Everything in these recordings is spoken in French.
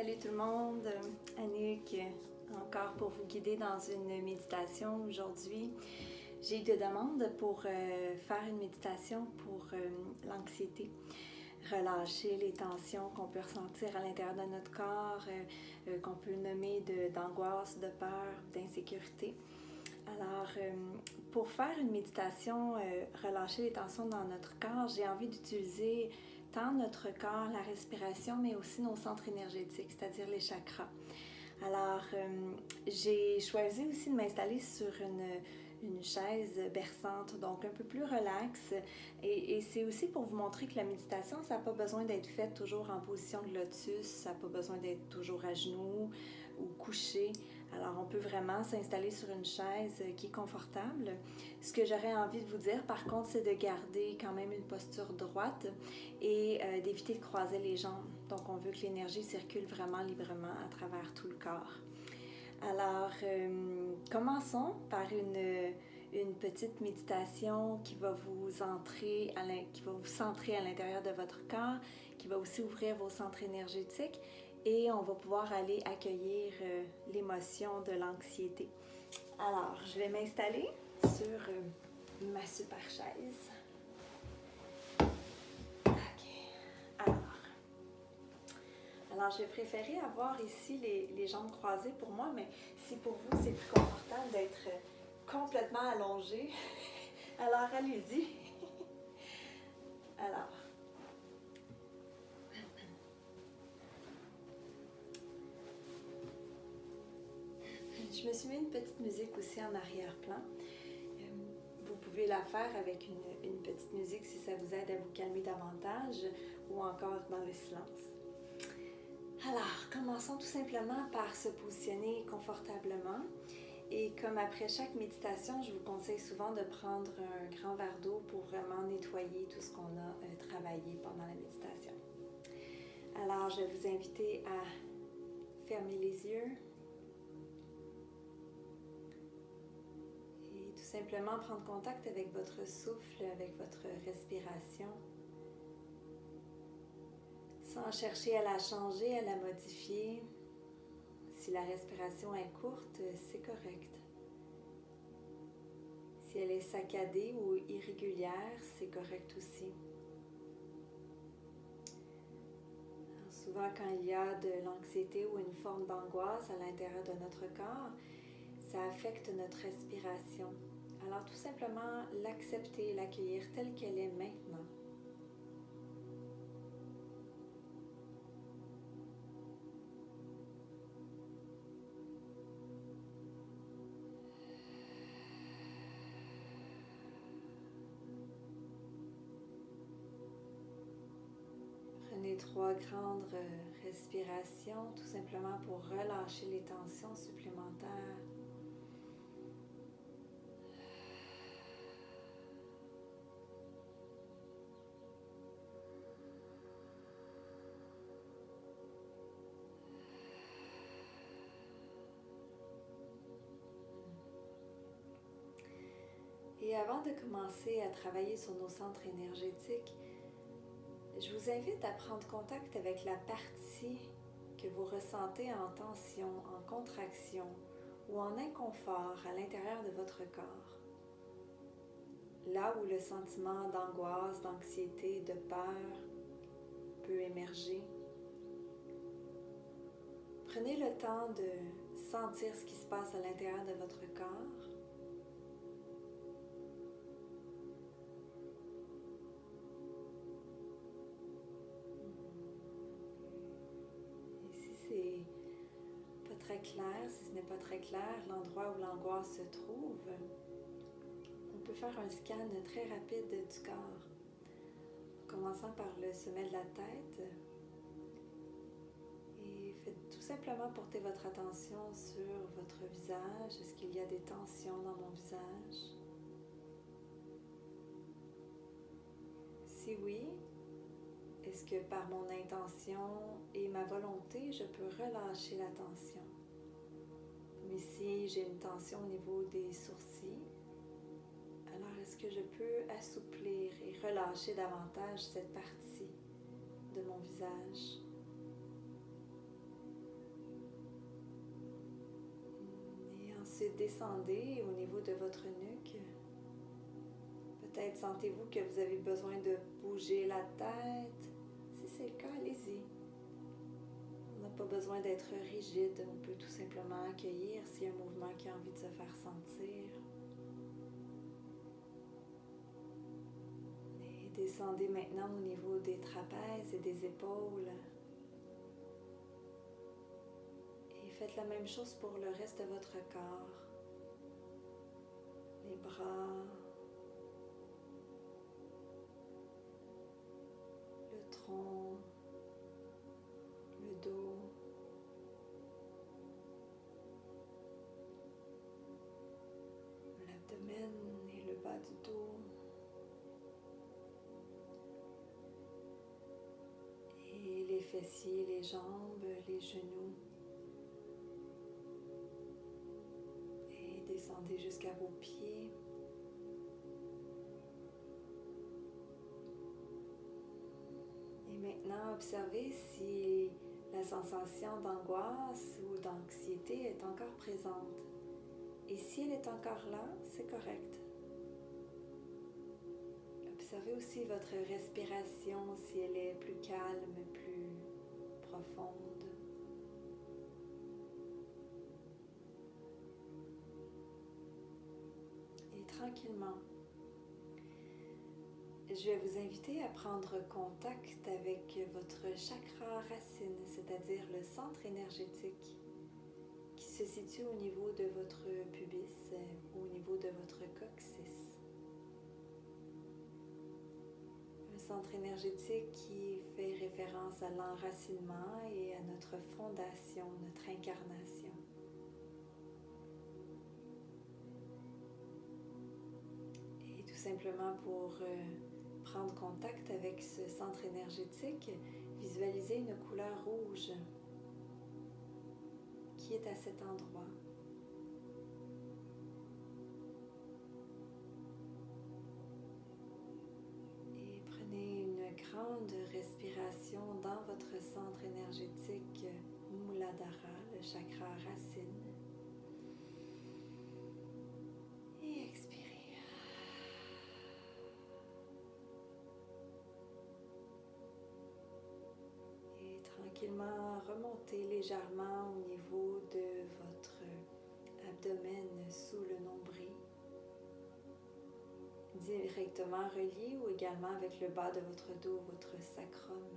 Salut tout le monde, Annick, encore pour vous guider dans une méditation aujourd'hui. J'ai eu des demandes pour faire une méditation pour l'anxiété, relâcher les tensions qu'on peut ressentir à l'intérieur de notre corps, qu'on peut nommer d'angoisse, de peur, d'insécurité. Alors, pour faire une méditation, relâcher les tensions dans notre corps, j'ai envie d'utiliser tant notre corps, la respiration, mais aussi nos centres énergétiques, c'est-à-dire les chakras. Alors, j'ai choisi aussi de m'installer sur une chaise berçante, donc un peu plus relaxe. Et c'est aussi pour vous montrer que la méditation, ça n'a pas besoin d'être faite toujours en position de lotus, ça n'a pas besoin d'être toujours à genoux ou couché. Alors, on peut vraiment s'installer sur une chaise qui est confortable. Ce que j'aurais envie de vous dire, par contre, c'est de garder quand même une posture droite et d'éviter de croiser les jambes. Donc, on veut que l'énergie circule vraiment librement à travers tout le corps. Alors, commençons par une petite méditation qui va vous centrer à l'intérieur de votre corps, qui va aussi ouvrir vos centres énergétiques et on va pouvoir aller accueillir l'émotion de l'anxiété. Alors, je vais m'installer sur ma super chaise. Alors, j'ai préféré avoir ici les jambes croisées pour moi, mais si pour vous, c'est plus confortable d'être complètement allongé, alors allez-y. Alors, je me suis mis une petite musique aussi en arrière-plan. Vous pouvez la faire avec une petite musique si ça vous aide à vous calmer davantage ou encore dans le silence. Alors, commençons tout simplement par se positionner confortablement. Et comme après chaque méditation, je vous conseille souvent de prendre un grand verre d'eau pour vraiment nettoyer tout ce qu'on a travaillé pendant la méditation. Alors, je vais vous inviter à fermer les yeux et tout simplement prendre contact avec votre souffle, avec votre respiration, sans chercher à la changer, à la modifier. Si la respiration est courte, c'est correct. Si elle est saccadée ou irrégulière, c'est correct aussi. Alors souvent, quand il y a de l'anxiété ou une forme d'angoisse à l'intérieur de notre corps, ça affecte notre respiration. Alors tout simplement l'accepter, l'accueillir telle qu'elle est maintenant. Prenez 3 grandes respirations, tout simplement pour relâcher les tensions supplémentaires. Et avant de commencer à travailler sur nos centres énergétiques, je vous invite à prendre contact avec la partie que vous ressentez en tension, en contraction ou en inconfort à l'intérieur de votre corps. Là où le sentiment d'angoisse, d'anxiété, de peur peut émerger. Prenez le temps de sentir ce qui se passe à l'intérieur de votre corps. Très clair, si ce n'est pas très clair, l'endroit où l'angoisse se trouve, on peut faire un scan très rapide du corps, en commençant par le sommet de la tête et faites tout simplement porter votre attention sur votre visage. Est-ce qu'il y a des tensions dans mon visage? Si oui, est-ce que par mon intention et ma volonté, je peux relâcher la tension? Comme ici, j'ai une tension au niveau des sourcils. Alors, est-ce que je peux assouplir et relâcher davantage cette partie de mon visage? ensuite descendez au niveau de votre nuque. Peut-être sentez-vous que vous avez besoin de bouger la tête. Si c'est le cas, allez-y. On n'a pas besoin d'être rigide. On peut tout simplement accueillir s'il y a un mouvement qui a envie de se faire sentir. Et descendez maintenant au niveau des trapèzes et des épaules. Et faites la même chose pour le reste de votre corps. Les bras, le tronc, le dos, l'abdomen et le bas du dos. Et les fessiers, les jambes, les genoux. Et descendez jusqu'à vos pieds. Et maintenant, observez si la sensation d'angoisse ou d'anxiété est encore présente. Et si elle est encore là, c'est correct. Observez aussi votre respiration, si elle est plus calme, plus profonde. Et tranquillement, je vais vous inviter à prendre contact avec votre chakra racine, c'est-à-dire le centre énergétique qui se situe au niveau de votre pubis, au niveau de votre coccyx. Un centre énergétique qui fait référence à l'enracinement et à notre fondation, notre incarnation. Et tout simplement pour prendre contact avec ce centre énergétique, visualisez une couleur rouge qui est à cet endroit. Et prenez une grande respiration dans votre centre énergétique Muladhara, le chakra racine. Et expirez. Tranquillement, remontez légèrement au niveau de votre abdomen sous le nombril, directement relié ou également avec le bas de votre dos, votre sacrum.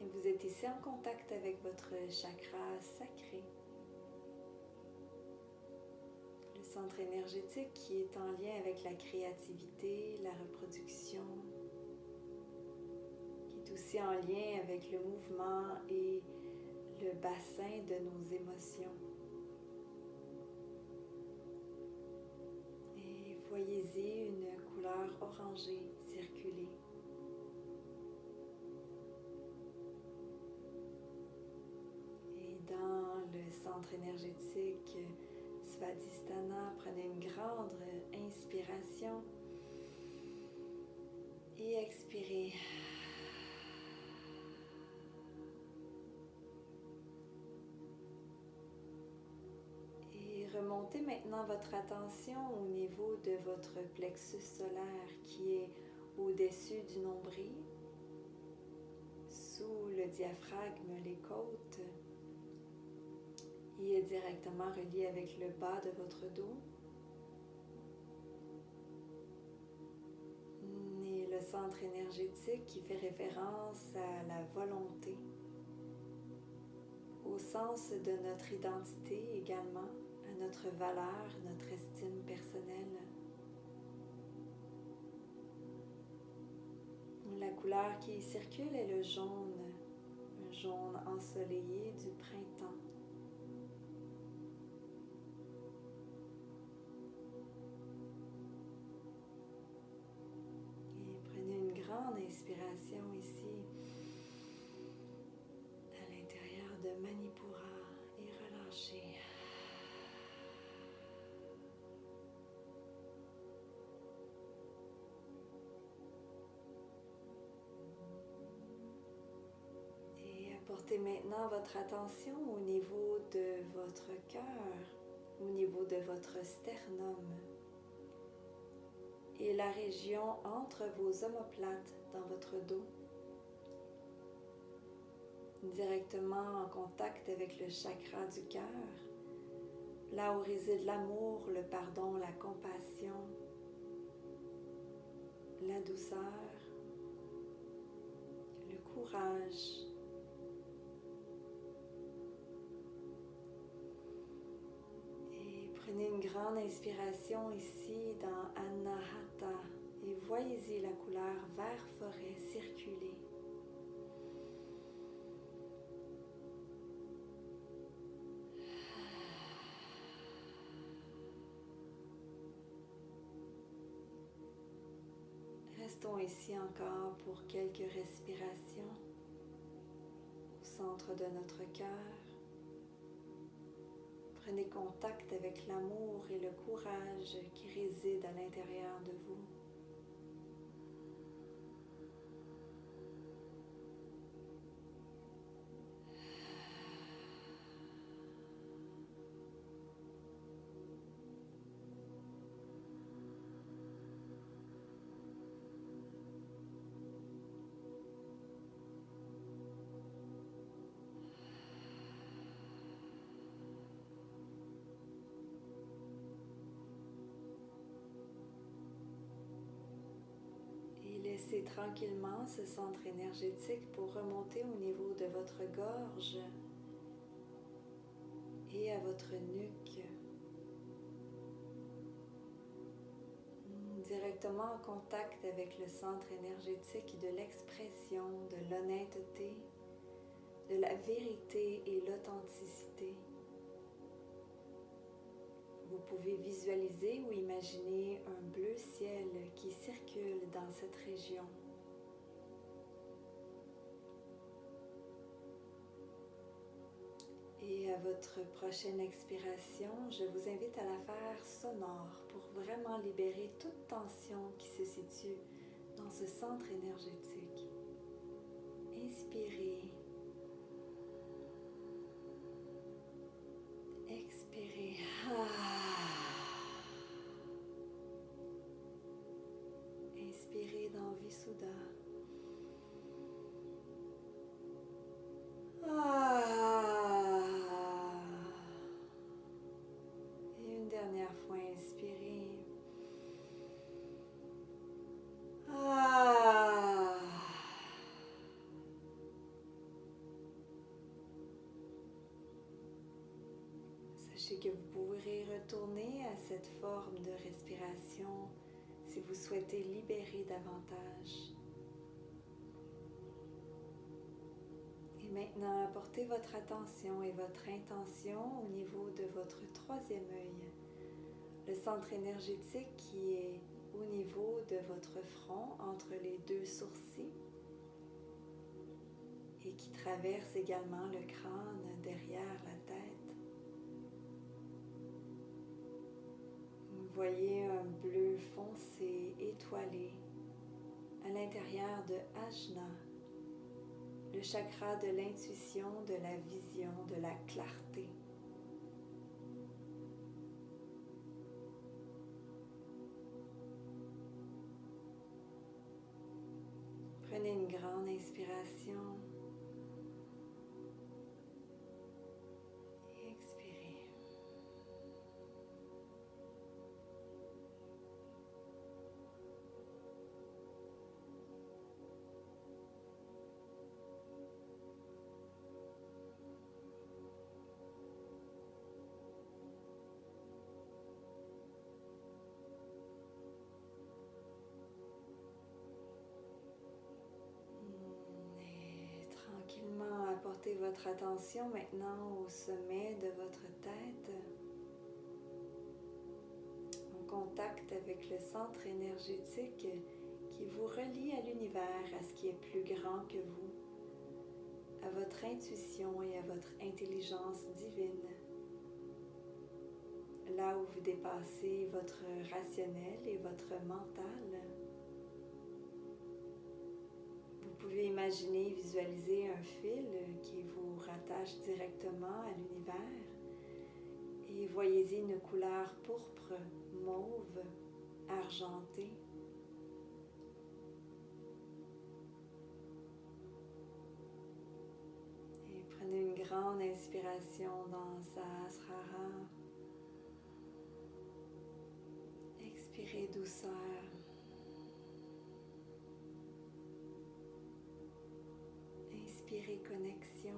Et vous êtes ici en contact avec votre chakra sacré, le centre énergétique qui est en lien avec la créativité, la reproduction, aussi en lien avec le mouvement et le bassin de nos émotions. Et voyez-y une couleur orangée circuler. Et dans le centre énergétique Svadhisthana, prenez une grande inspiration et expirez. Remontez maintenant votre attention au niveau de votre plexus solaire qui est au-dessus du nombril, sous le diaphragme, les côtes. Il est directement relié avec le bas de votre dos. Et le centre énergétique qui fait référence à la volonté, au sens de notre identité également, à notre valeur, notre estime personnelle. La couleur qui circule est le jaune, un jaune ensoleillé du printemps. Et prenez une grande inspiration ici, à l'intérieur de Manipura, et relâchez. Portez maintenant votre attention au niveau de votre cœur, au niveau de votre sternum et la région entre vos omoplates dans votre dos, directement en contact avec le chakra du cœur, là où réside l'amour, le pardon, la compassion, la douceur, le courage. Et prenez une grande inspiration ici dans Anahata et voyez-y la couleur vert forêt circuler. Restons ici encore pour quelques respirations au centre de notre cœur. Prenez contact avec l'amour et le courage qui résident à l'intérieur de vous. Laissez tranquillement ce centre énergétique pour remonter au niveau de votre gorge et à votre nuque. Directement en contact avec le centre énergétique de l'expression, de l'honnêteté, de la vérité et l'authenticité. Vous pouvez visualiser ou imaginer un bleu ciel qui circule dans cette région. Et à votre prochaine expiration, je vous invite à la faire sonore pour vraiment libérer toute tension qui se situe dans ce centre énergétique. Inspirez. Expirez. Inspirez dans Visuddha. Et une dernière fois, inspirez. Sachez que vous pourrez retourner à cette forme de respiration si vous souhaitez libérer davantage. Et maintenant, apportez votre attention et votre intention au niveau de votre troisième œil, le centre énergétique qui est au niveau de votre front, entre les deux sourcils, et qui traverse également le crâne derrière la tête. Vous voyez un bleu foncé, étoilé, à l'intérieur de Ajna, le chakra de l'intuition, de la vision, de la clarté. Prenez une grande inspiration et expirez. Portez votre attention maintenant au sommet de votre tête, en contact avec le centre énergétique qui vous relie à l'univers, à ce qui est plus grand que vous, à votre intuition et à votre intelligence divine. Là où vous dépassez votre rationnel et votre mental. Vous pouvez imaginer, visualiser un fil qui vous rattache directement à l'univers et voyez-y une couleur pourpre, mauve, argentée. Et prenez une grande inspiration dans Sahasrara. Expirez douceur. Inspirez connexion.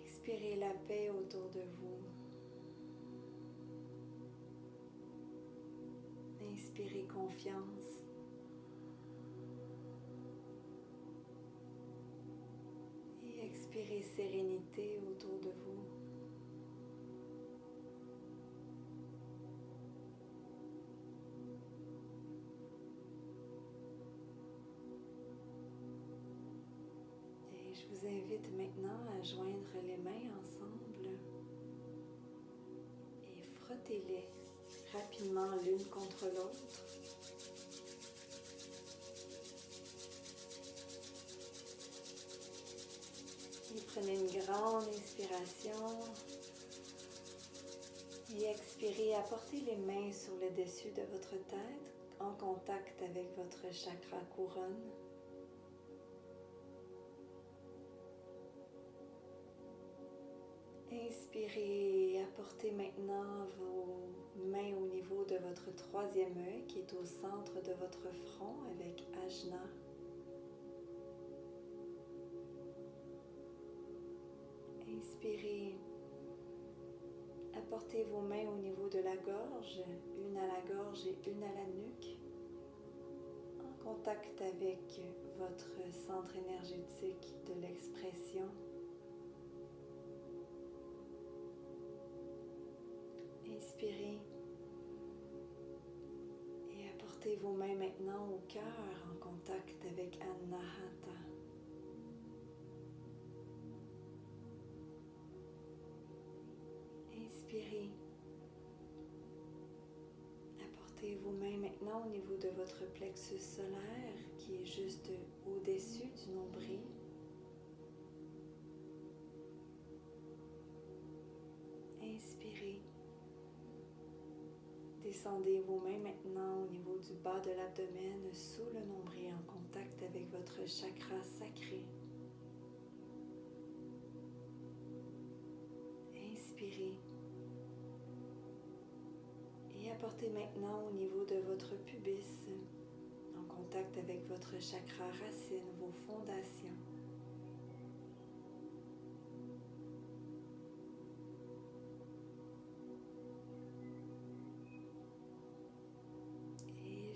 Expirez la paix autour de vous. Inspirez confiance. Et expirez sérénité autour de vous. Je vous invite maintenant à joindre les mains ensemble et frottez-les rapidement l'une contre l'autre. Et prenez une grande inspiration et expirez, apportez les mains sur le dessus de votre tête en contact avec votre chakra couronne. Inspirez et apportez maintenant vos mains au niveau de votre troisième œil qui est au centre de votre front avec Ajna. Inspirez, apportez vos mains au niveau de la gorge, une à la gorge et une à la nuque, en contact avec votre centre énergétique de l'expression. Inspirez et apportez vos mains maintenant au cœur en contact avec Anahata. Inspirez. Apportez vos mains maintenant au niveau de votre plexus solaire qui est juste au-dessus du nombril. Inspirez. Descendez vos mains maintenant au niveau du bas de l'abdomen, sous le nombril, en contact avec votre chakra sacré. Inspirez. Et apportez maintenant au niveau de votre pubis, en contact avec votre chakra racine, vos fondations.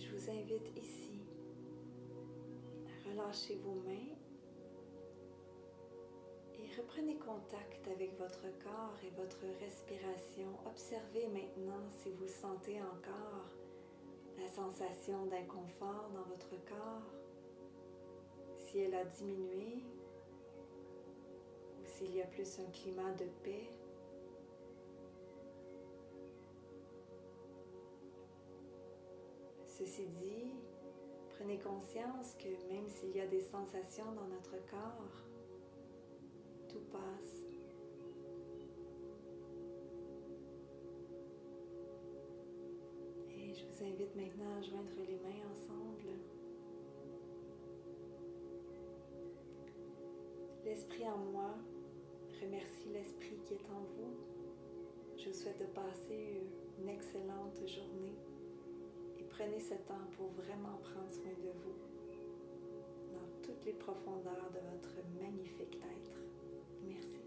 Je vous invite ici à relâcher vos mains et reprenez contact avec votre corps et votre respiration. Observez maintenant si vous sentez encore la sensation d'inconfort dans votre corps, si elle a diminué ou s'il y a plus un climat de paix. Ceci dit, prenez conscience que même s'il y a des sensations dans notre corps, tout passe. Et je vous invite maintenant à joindre les mains ensemble. L'esprit en moi remercie l'esprit qui est en vous. Je vous souhaite de passer une excellente journée. Prenez ce temps pour vraiment prendre soin de vous dans toutes les profondeurs de votre magnifique être. Merci.